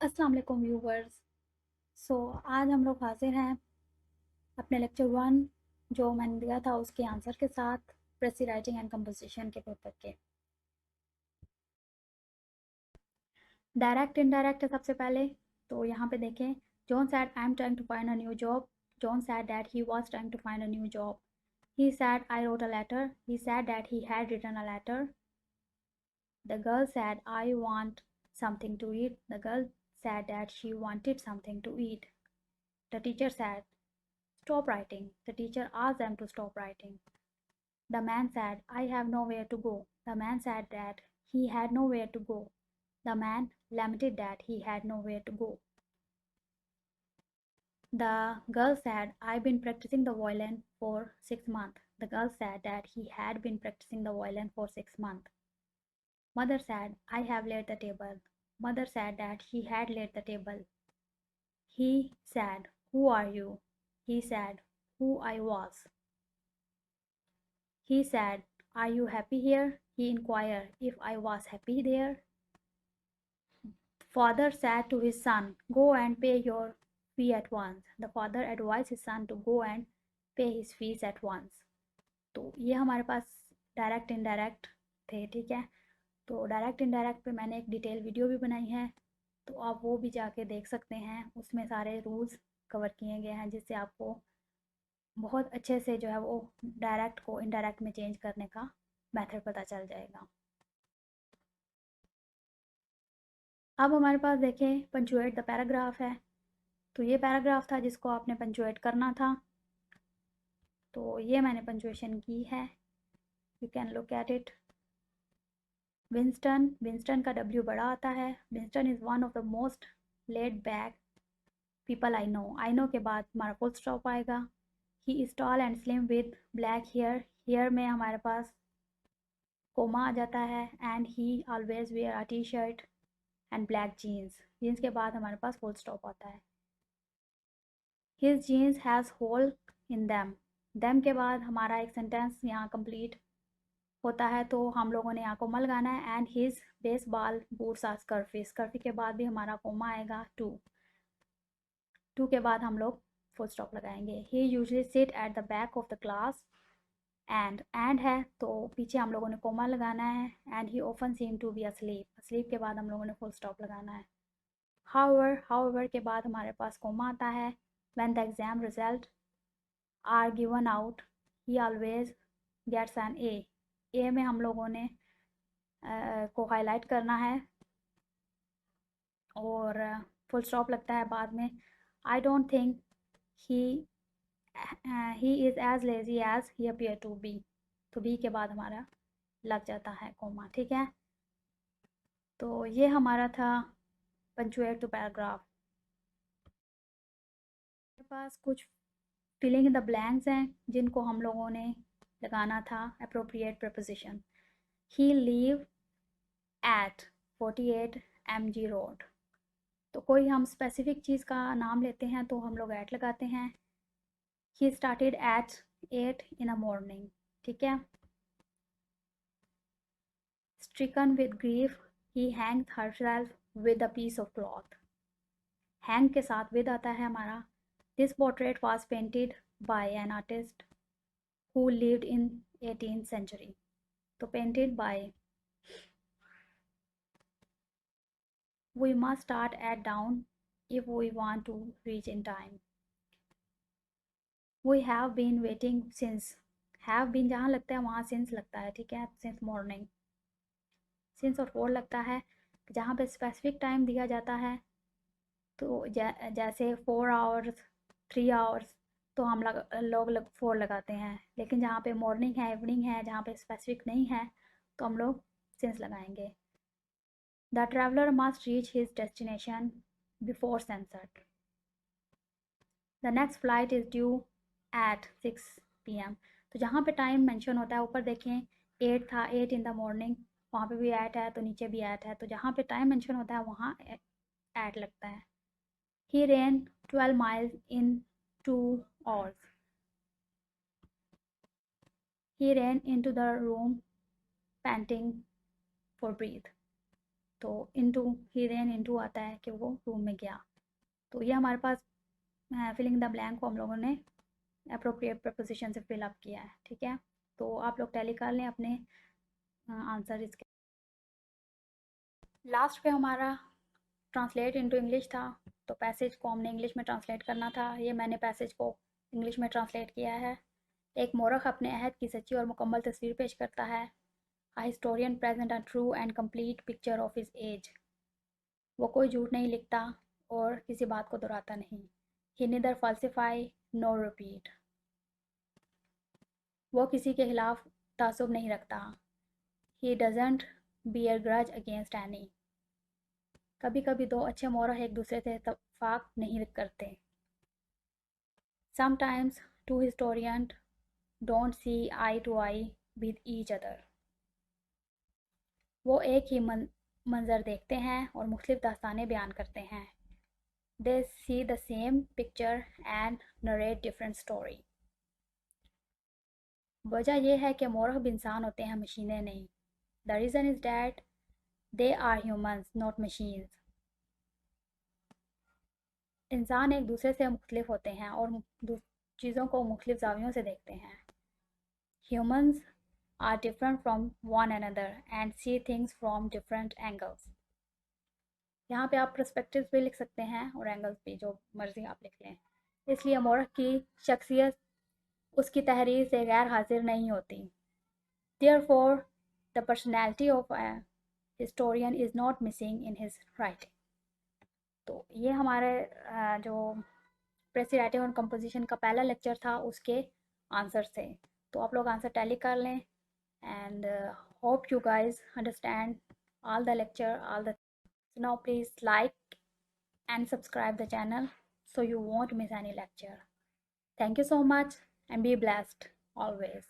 अस्सलाम वालेकुम व्यूवर्स। आज हम लोग हाजिर हैं अपने लेक्चर 1 जो मैंने दिया था उसके आंसर के साथ प्रेसी राइटिंग एंड कंपोजिशन के पेपर के। डायरेक्ट इनडायरेक्ट है सबसे पहले। तो यहाँ पे देखें, John said I am trying to find a new job. John said that he was trying to find a new job. He said I wrote a letter. He said that he had written a letter. The girl said I want something to eat. The girl said that she wanted something to eat. The teacher said, "Stop writing." The teacher asked them to stop writing. The man said, "I have nowhere to go." The man said that he had nowhere to go. The man lamented that he had nowhere to go. The girl said, "I've been practicing the violin for 6 months." The girl said that he had been practicing the violin for 6 months. Mother said, "I have laid the table." Mother said that he had laid the table. He said, "Who are you?" He said, "Who I was." He said, "Are you happy here?" He inquired if I was happy there. Father said to his son, "Go and pay your fee at once." The father advised his son to go and pay his fees at once. तो ये हमारे पास direct indirect थे, ठीक है। तो direct indirect पे मैंने एक डिटेल वीडियो भी बनाई है, तो आप वो भी जाके देख सकते हैं। उसमें सारे रूल्स कवर किए गए हैं जिससे आपको बहुत अच्छे से जो है वो डायरेक्ट को इनडायरेक्ट में चेंज करने का मेथड पता चल जाएगा। अब हमारे पास देखें पंचुएट द पैराग्राफ है। तो ये पैराग्राफ था जिसको आपने पंचुएट करना था, तो ये मैंने पंचुएशन की है। You can look at it. Winston, Winston का डब्ल्यू बड़ा आता है। Winston is one of the most laid back people I know. I know के बाद हमारा फुल स्टॉप आएगा। He is tall and slim with black hair. Hair में हमारे पास कोमा आ जाता है। And he always wear a T shirt and black jeans. Jeans के बाद हमारे पास फुल स्टॉप आता है। His jeans has hole in them. Them के बाद हमारा एक सेंटेंस यहाँ कंप्लीट होता है, तो हम लोगों ने यहाँ कोमा लगाना है। And his baseball boots are scurfy. Scurfy के बाद भी हमारा कोमा आएगा। टू के बाद हम लोग फुल स्टॉप लगाएंगे। He usually sit at the back of the class. And है तो पीछे हम लोगों ने कोमा लगाना है। And he often seem to be asleep. Asleep के बाद हम लोगों ने फुल स्टॉप लगाना है। हाउएवर के बाद हमारे पास कोमा आता है। When the exam result are given out he always gets an A में हम लोगों ने को हाईलाइट करना है और फुल स्टॉप लगता है बाद में। I don't think he he is as lazy as he appear to be. तो बी के बाद हमारा लग जाता है कोमा, ठीक है। तो ये हमारा था पंचुएट टू पैराग्राफ। मेरे पास कुछ फिलिंग इन द ब्लैंक्स हैं जिनको हम लोगों ने लगाना था appropriate preposition. He leave at 48 MG road. तो कोई हम स्पेसिफिक चीज़ का नाम लेते हैं तो हम लोग एट लगाते हैं। He started at 8 in the morning, ठीक है। Stricken with grief he hang herself with a piece of cloth. Hang के साथ विद आता है हमारा। This portrait was painted by an artist who lived in 18th century. तो painted by. We must start at dawn if we want to reach in time. We have been waiting since. have been जहाँ लगता है वहाँ since लगता है, ठीक है। since morning. since और for लगता है जहाँ पे specific time दिया जाता है, तो जैसे 4 hours 3 hours तो हम लोग 4 लगाते हैं। लेकिन जहाँ पे मॉर्निंग है इवनिंग है जहाँ पे स्पेसिफिक नहीं है तो हम लोग सिंस लगाएंगे। The traveller must reach his destination before sunset. The next flight is due eight 6 PM। तो जहाँ पे टाइम मेंशन होता है ऊपर देखें 8 था, 8 in the morning, वहाँ पे भी एट है तो नीचे भी एट है, तो जहाँ पे टाइम मेंशन होता है वहाँ एट लगता है। He ran 12 miles in 2 hours. He ran into the room panting for breath. तो इनटू, ही रेन इनटू आता है कि वो रूम में गया। तो ये हमारे पास फिलिंग द ब्लैंक को हम लोगों ने अप्रोप्रिएट प्रपोजिशन से फिल अप किया है। ठीक है, तो आप लोग टैली कर लें अपने आंसर इसके। लास्ट पे हमारा ट्रांसलेट इनटू इंग्लिश था, तो पैसेज को हमने इंग्लिश में ट्रांसलेट करना था। ये मैंने पैसेज को इंग्लिश में ट्रांसलेट किया है। एक मोरख अपने अहद की सच्ची और मुकम्मल तस्वीर पेश करता है। A historian present a true and complete picture of his age. वो कोई झूठ नहीं लिखता और किसी बात को दोहराता नहीं। He neither falsify nor repeat. वो किसी के खिलाफ तासुब नहीं रखता। He doesn't bear grudge against any. कभी कभी दो अच्छे मोरख एक दूसरे से इत्तेफाक नहीं करते। Sometimes two historian don't see eye to eye with each other. वो एक ही मंजर देखते हैं और मुख्तलिफ दास्तानें बयान करते हैं। They see the same picture and narrate different story. वजह यह है कि मोरख भी इंसान होते हैं, मशीनें नहीं। The reason is that they are humans not machines. इंसान एक दूसरे से मुख्तलिफ होते हैं और चीज़ों को मुख्तलिफ जावियों से देखते हैं। Humans are different from one another and see things from different angles। यहाँ पे आप पर्सपेक्टिव्स भी लिख सकते हैं और एंगल्स भी, जो मर्जी आप लिख लें। इसलिए मोरख की शख्सियत उसकी तहरीर से गैर हाजिर नहीं होती। Therefore, the personality of a historian is not missing in his writing। तो ये हमारे जो प्रेसी राइटिंग और कंपोजिशन का पहला लेक्चर था उसके आंसर थे। तो आप लोग आंसर टैली कर लें। And hope you guys understand all the lecture, all the. So now please like and subscribe the channel so you won't miss any lecture. Thank you so much and be blessed always.